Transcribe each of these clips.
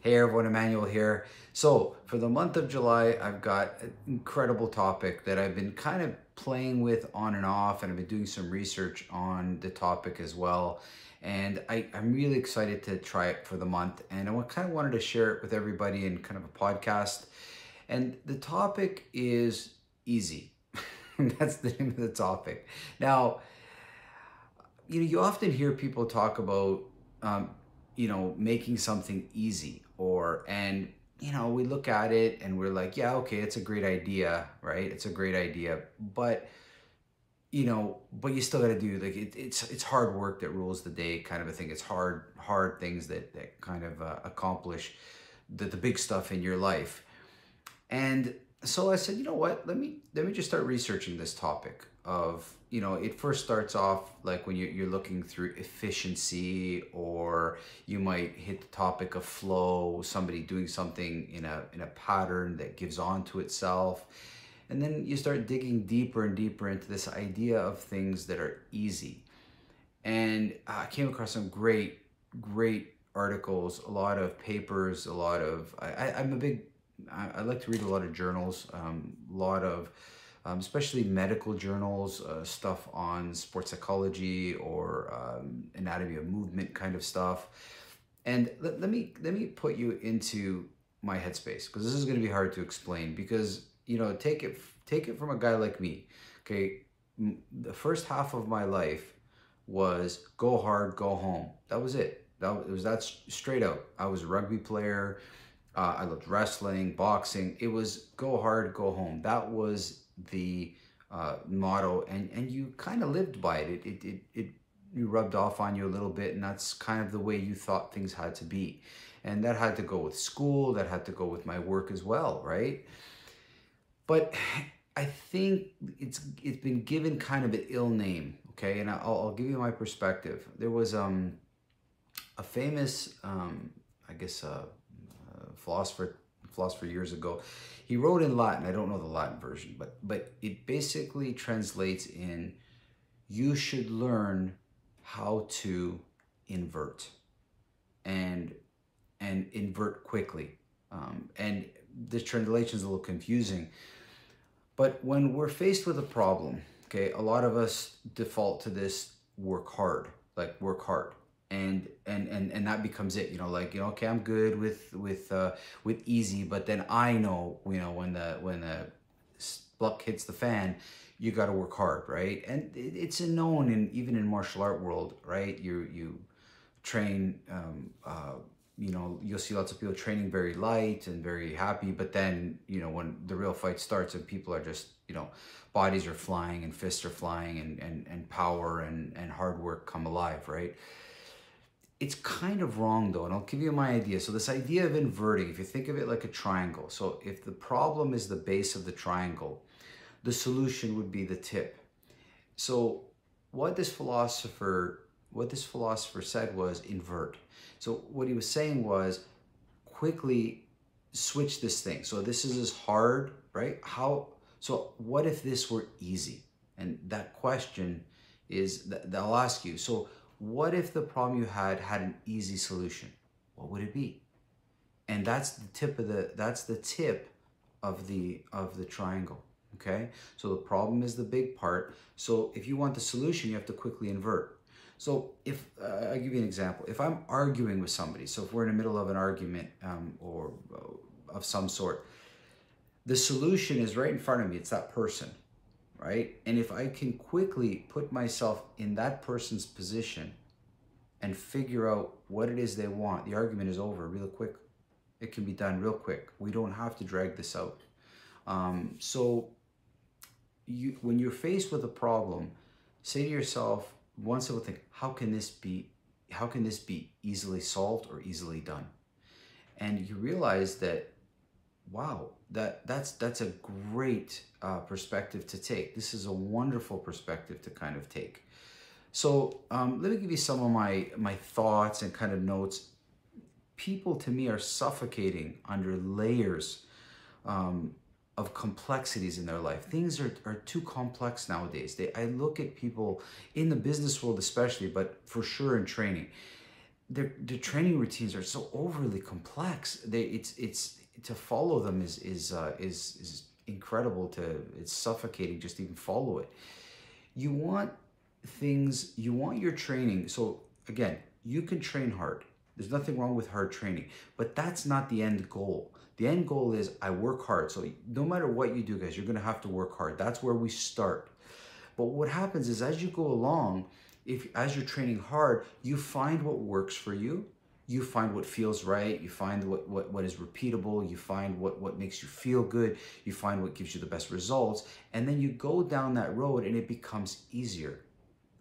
Hey everyone, Emmanuel here. So for the month of July, I've got an incredible topic that I've been kind of playing with on and off, and I've been doing some research on the topic as well. And I'm really excited to try it for the month, and kind of wanted to share it with everybody in kind of a podcast. And the topic is easy. That's the name of the topic. Now, you often hear people talk about making something easy, we look at it and we're like, yeah, okay, it's a great idea, right? It's a great idea, but you still got to do, like, it's hard work that rules the day, kind of a thing. It's hard things that kind of accomplish the big stuff in your life. And so I said, you know what, let me just start researching this topic of, it first starts off like when you're looking through efficiency, or you might hit the topic of flow, somebody doing something in a pattern that gives on to itself. And then you start digging deeper and deeper into this idea of things that are easy. And I came across some great articles, a lot of papers, a lot of, I like to read a lot of journals, a lot of, especially medical journals, stuff on sports psychology or anatomy of movement kind of stuff. And let me put you into my headspace, because this is going to be hard to explain, because take it from a guy like me. Okay, the first half of my life was go hard, go home. That was it. That straight out. I was a rugby player. I loved wrestling, boxing. It was go hard, go home. That was the motto, and you kind of lived by it. It rubbed off on you a little bit, and that's kind of the way you thought things had to be. And that had to go with school, that had to go with my work as well, right? But I think it's been given kind of an ill name, okay? And I'll give you my perspective. There was a famous, I guess, philosopher years ago. He wrote in Latin. I don't know the Latin version, but it basically translates in, you should learn how to invert, and invert quickly. And the translation is a little confusing. But when we're faced with a problem, okay, a lot of us default to this work hard, like work hard. And that becomes it, okay, I'm good with easy, but then I know, when the luck hits the fan, you got to work hard, right? And it's a known, and even in martial art world, right? You train, you'll see lots of people training very light and very happy, but then, when the real fight starts and people are just, bodies are flying and fists are flying, and power and hard work come alive, right? It's kind of wrong though, and I'll give you my idea. So this idea of inverting, if you think of it like a triangle, so if the problem is the base of the triangle, the solution would be the tip. So what this philosopher said was invert. So what he was saying was, quickly switch this thing. So this is hard, right? So what if this were easy? And that question is, they'll ask you, so what if the problem you had an easy solution? What would it be? And that's the tip of the triangle. Okay, so the problem is the big part. So if you want the solution, you have to quickly invert. So if I'll give you an example. If I'm arguing with somebody, so if we're in the middle of an argument or of some sort, the solution is right in front of me. It's that person, right? And if I can quickly put myself in that person's position and figure out what it is they want, the argument is over real quick. It can be done real quick. We don't have to drag this out. So when you're faced with a problem, say to yourself one simple thing: how can this be easily solved or easily done? And you realize that, wow, that's a great perspective to take. This is a wonderful perspective to kind of take. So let me give you some of my thoughts and kind of notes. People, to me, are suffocating under layers of complexities in their life. Things are too complex nowadays. I look at people in the business world especially, but for sure in training. their training routines are so overly complex. It's to follow them is incredible. It's suffocating just to even follow it. You want you want your training. So again, you can train hard. There's nothing wrong with hard training, but that's not the end goal. The end goal is I work hard. So no matter what you do, guys, you're going to have to work hard. That's where we start. But what happens is as you go along, if as you're training hard, you find what works for you. You find what feels right. You find what is repeatable. You find what makes you feel good. You find what gives you the best results. And then you go down that road and it becomes easier.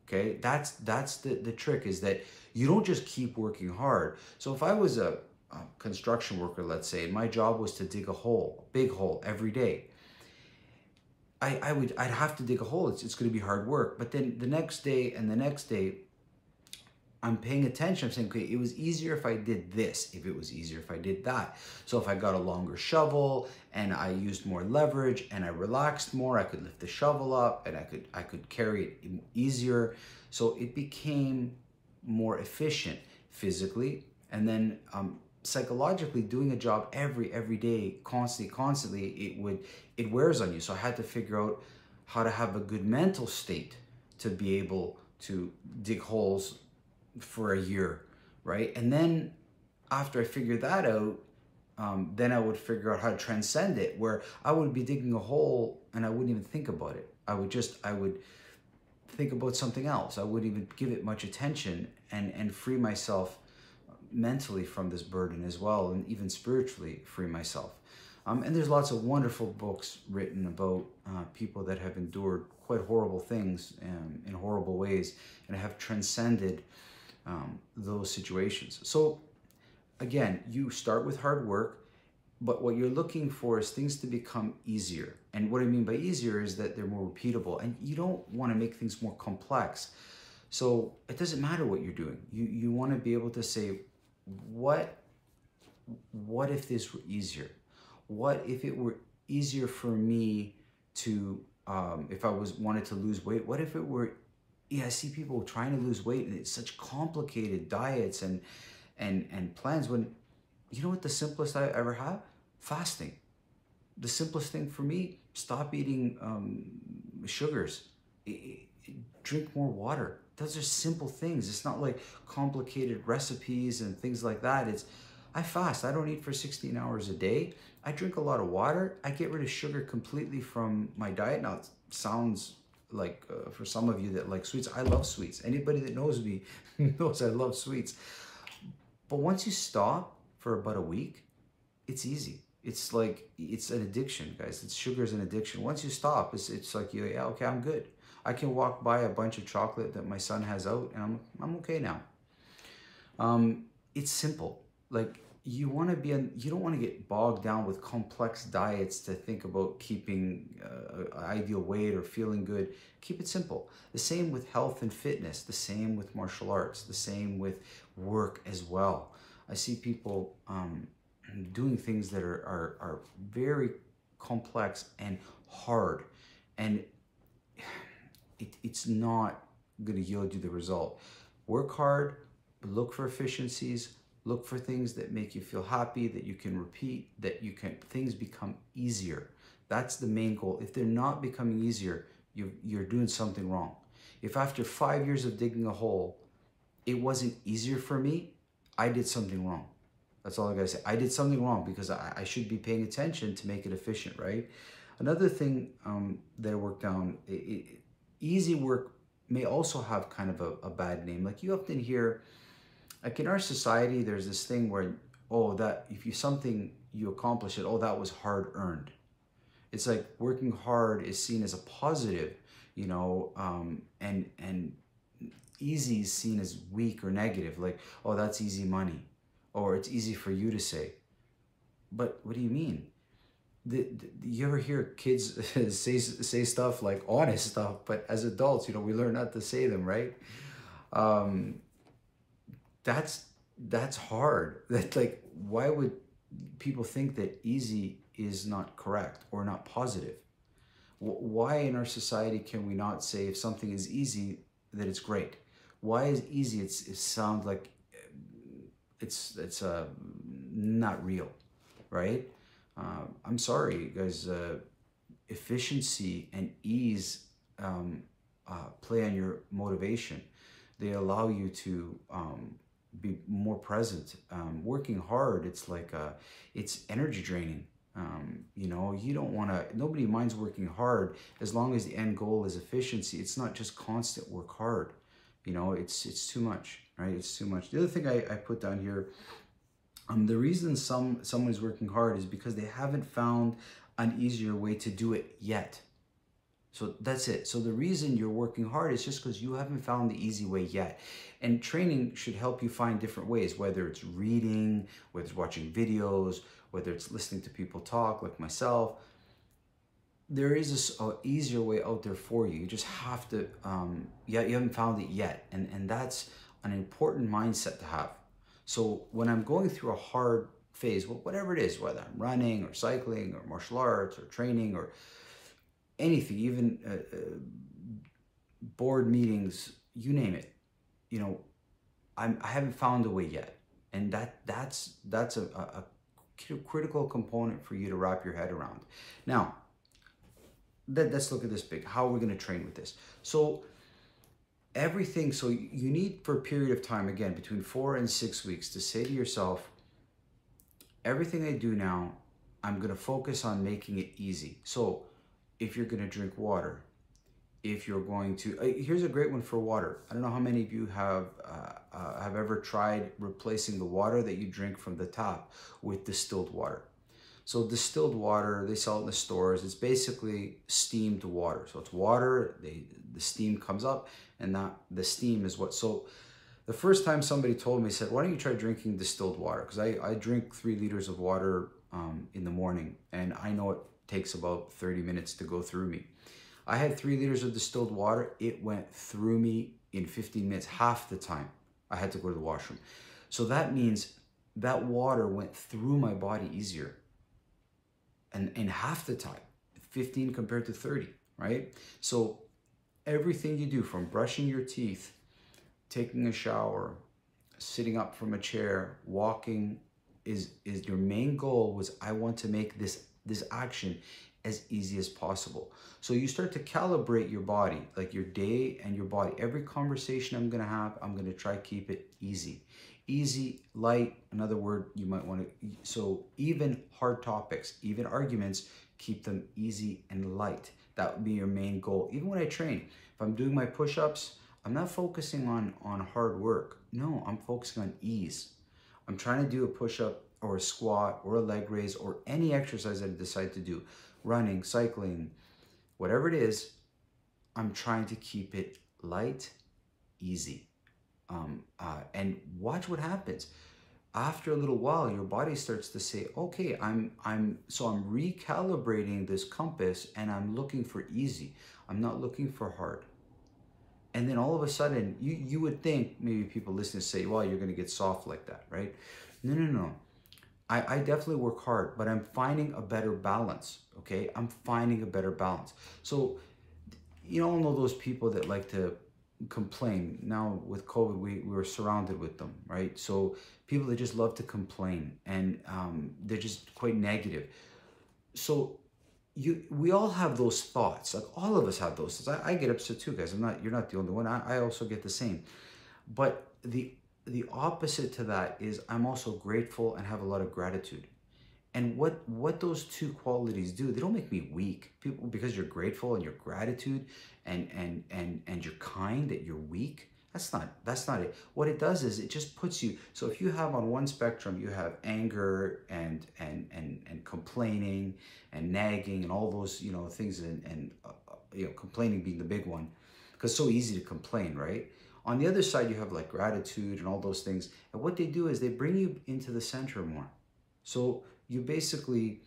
Okay, that's the trick, is that you don't just keep working hard. So if I was a construction worker, let's say, and my job was to dig a hole, a big hole every day, I'd have to dig a hole. It's going to be hard work. But then the next day and the next day, I'm paying attention. I'm saying, okay, it was easier if I did this, if it was easier if I did that. So if I got a longer shovel and I used more leverage and I relaxed more, I could lift the shovel up and I could carry it easier. So it became more efficient physically. And then psychologically, doing a job every day, constantly, it wears on you. So I had to figure out how to have a good mental state to be able to dig holes for a year, right? And then after I figured that out, then I would figure out how to transcend it, where I would be digging a hole and I wouldn't even think about it. I would think about something else. I wouldn't even give it much attention and free myself mentally from this burden as well, and even spiritually free myself. And there's lots of wonderful books written about people that have endured quite horrible things in horrible ways and have transcended those situations. So again, you start with hard work, but what you're looking for is things to become easier. And what I mean by easier is that they're more repeatable, and you don't want to make things more complex. So it doesn't matter what you're doing. You want to be able to say, what if this were easier? What if it were easier for me to, if I wanted to lose weight, what if it were, I see people trying to lose weight and it's such complicated diets and plans, when, you know what the simplest I ever have? Fasting. The simplest thing for me, stop eating sugars. Drink more water. Those are simple things. It's not like complicated recipes and things like that. I fast. I don't eat for 16 hours a day. I drink a lot of water. I get rid of sugar completely from my diet. Now, it sounds like for some of you that like sweets, I love sweets. Anybody that knows me knows I love sweets. But once you stop for about a week, it's easy. It's like, it's an addiction, guys. Sugar is an addiction. Once you stop, it's like, yeah, okay, I'm good. I can walk by a bunch of chocolate that my son has out and I'm okay now. It's simple. Like, you don't want to get bogged down with complex diets to think about keeping ideal weight or feeling good. Keep it simple. The same with health and fitness, the same with martial arts, the same with work as well. I see people doing things that are very complex and hard, and it's not going to yield you the result. Work hard, look for efficiencies, look for things that make you feel happy, that you can repeat, things become easier. That's the main goal. If they're not becoming easier, you're doing something wrong. If after 5 years of digging a hole, it wasn't easier for me, I did something wrong. That's all I gotta say. I did something wrong, because I should be paying attention to make it efficient, right? Another thing that I worked on, easy work may also have kind of a bad name. Like, you often hear, like in our society, there's this thing where, that if you accomplish it, that was hard earned. It's like working hard is seen as a positive, and easy is seen as weak or negative. Like, that's easy money, or it's easy for you to say. But what do you mean? You ever hear kids say stuff like honest stuff, but as adults, we learn not to say them, right? That's hard. That, like, why would people think that easy is not correct or not positive? Why in our society can we not say if something is easy that it's great? Why is easy? It sounds like it's not real, right? I'm sorry, guys. Efficiency and ease play on your motivation. They allow you to be more present. Working hard, it's energy draining. You know, you don't want to. Nobody minds working hard as long as the end goal is efficiency. It's not just constant work hard. You know, it's too much, right? It's too much. The other thing I put down here, the reason someone is working hard is because they haven't found an easier way to do it yet. So that's it. So the reason you're working hard is just because you haven't found the easy way yet. And training should help you find different ways, whether it's reading, whether it's watching videos, whether it's listening to people talk like myself. There is a easier way out there for you. You just have to, yeah, you haven't found it yet. And that's an important mindset to have. So when I'm going through a hard phase, whatever it is, whether I'm running or cycling or martial arts or training or anything, even board meetings, you name it, you know, I haven't found a way yet. And that's a critical component for you to wrap your head around. Now, let's look at this big. How are we going to train with this? So everything, so you need for a period of time, again, between 4 and 6 weeks, to say to yourself, everything I do now, I'm going to focus on making it easy. So if you're going to drink water, if you're going to, here's a great one for water. I don't know how many of you have ever tried replacing the water that you drink from the tap with distilled water. So distilled water, they sell it in the stores. It's basically steamed water. So it's water, the steam comes up, and the steam is what. So the first time somebody told me, said, why don't you try drinking distilled water? Because I drink 3 liters of water in the morning, and I know it takes about 30 minutes to go through me. I had 3 liters of distilled water. It went through me in 15 minutes, half the time I had to go to the washroom. So that means that water went through my body easier. And in half the time, 15 compared to 30, right? So everything you do, from brushing your teeth, taking a shower, sitting up from a chair, walking, is your main goal was, I want to make this action as easy as possible. So you start to calibrate your body, like your day and your body. Every conversation I'm gonna have, I'm gonna try to keep it easy. Easy, light, another word you might want to, so even hard topics, even arguments, keep them easy and light. That would be your main goal. Even when I train, if I'm doing my push-ups, I'm not focusing on hard work. No, I'm focusing on ease. I'm trying to do a push-up or a squat or a leg raise or any exercise that I decide to do, running, cycling, whatever it is, I'm trying to keep it light, easy. And watch what happens. After a little while, your body starts to say, okay, I'm recalibrating this compass, and I'm looking for easy. I'm not looking for hard. And then all of a sudden, you would think, maybe people listening say, well, you're going to get soft like that, right? No. I definitely work hard, but I'm finding a better balance, okay? I'm finding a better balance. So you all know those people that like to complain. Now with COVID, we were surrounded with them, right? So people that just love to complain, and they're just quite negative. So we all have those thoughts. Like, all of us have those thoughts. I get upset too, guys. You're not the only one. I also get the same. But the opposite to that is, I'm also grateful and have a lot of gratitude. And what those two qualities do, they don't make me weak. People, because you're grateful and your gratitude and you're kind, that you're weak. That's not it. What it does is, it just puts you, so if you have on one spectrum, you have anger and complaining and nagging and all those, things, and complaining being the big one, because it's so easy to complain, right? On the other side, you have like gratitude and all those things. And what they do is, they bring you into the center more. So you basically,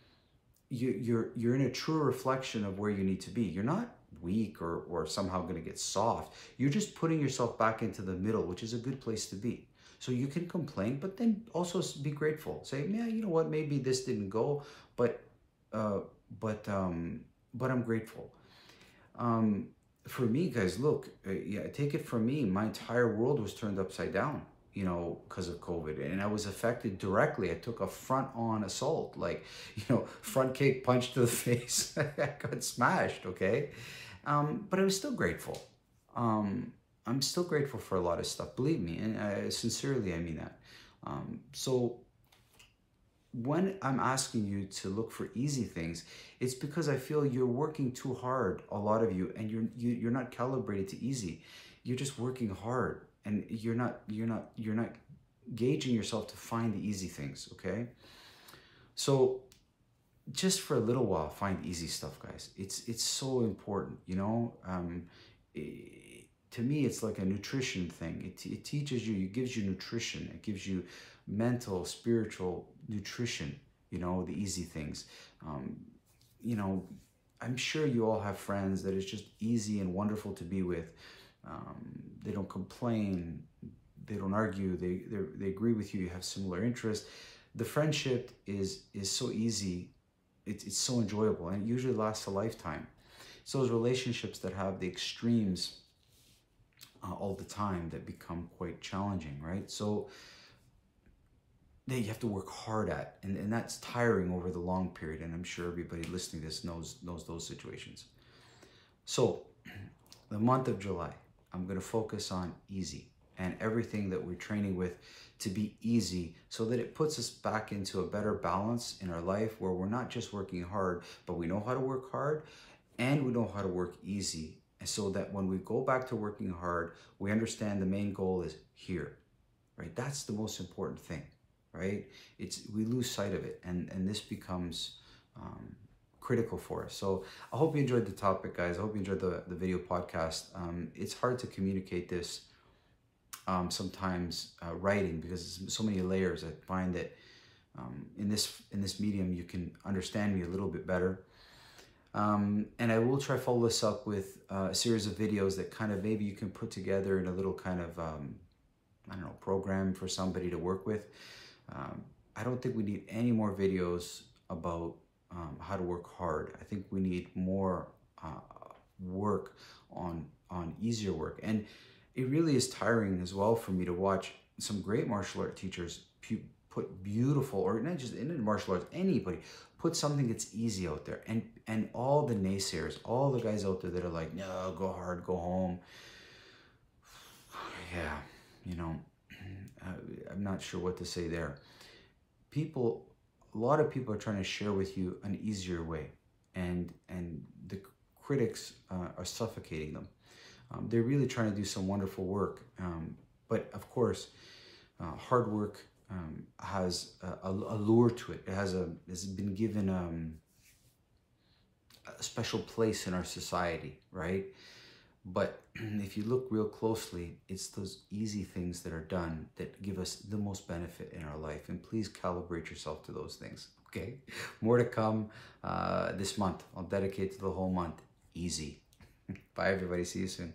you're in a true reflection of where you need to be. You're not weak or somehow going to get soft. You're just putting yourself back into the middle, which is a good place to be. So you can complain, but then also be grateful. Say, yeah, you know what? Maybe this didn't go, but I'm grateful. For me, guys, look, yeah, take it from me. My entire world was turned upside down. you know, because of COVID. And I was affected directly. I took a front-on assault, like, you know, front kick, punch to the face. I got smashed, okay? But I was still grateful. I'm still grateful for a lot of stuff, believe me, and sincerely, I mean that. So when I'm asking you to look for easy things, it's because I feel you're working too hard, a lot of you, and you're not calibrated to easy. You're just working hard, and you're not gauging yourself to find the easy things, okay? So just for a little while, find easy stuff, guys. It's so important, you know. To me, it's like a nutrition thing. It teaches you, it gives you nutrition. It gives you mental, spiritual nutrition, you know, the easy things. Um, you know, I'm sure you all have friends that is just easy and wonderful to be with. They don't complain, they don't argue, they agree with you, you have similar interests. The friendship is so easy, it's so enjoyable, and it usually lasts a lifetime. It's those relationships that have the extremes all the time that become quite challenging, right? So that you have to work hard at, and that's tiring over the long period, and I'm sure everybody listening to this knows those situations. So the month of July, I'm going to focus on easy and everything that we're training with to be easy, so that it puts us back into a better balance in our life where we're not just working hard, but we know how to work hard and we know how to work easy. And so that when we go back to working hard, we understand the main goal is here, right? That's the most important thing, right? We lose sight of it, and this becomes critical for us. So I hope you enjoyed the topic, guys. I hope you enjoyed the video podcast. It's hard to communicate this sometimes writing, because there's so many layers. I find that in this medium you can understand me a little bit better. And I will try follow this up with a series of videos that kind of maybe you can put together in a little kind of I don't know, program for somebody to work with. I don't think we need any more videos about how to work hard. I think we need more work on easier work. And it really is tiring as well for me to watch some great martial art teachers put beautiful, or not just in martial arts, anybody put something that's easy out there, and all the naysayers, all the guys out there that are like, no, go hard, go home. Yeah, you know, I'm not sure what to say there. A lot of people are trying to share with you an easier way, and the critics are suffocating them. They're really trying to do some wonderful work, but of course, hard work has a lure to it. It's been given a special place in our society, right? But if you look real closely, it's those easy things that are done that give us the most benefit in our life. And please calibrate yourself to those things, okay? More to come this month. I'll dedicate to the whole month. Easy. Bye, everybody. See you soon.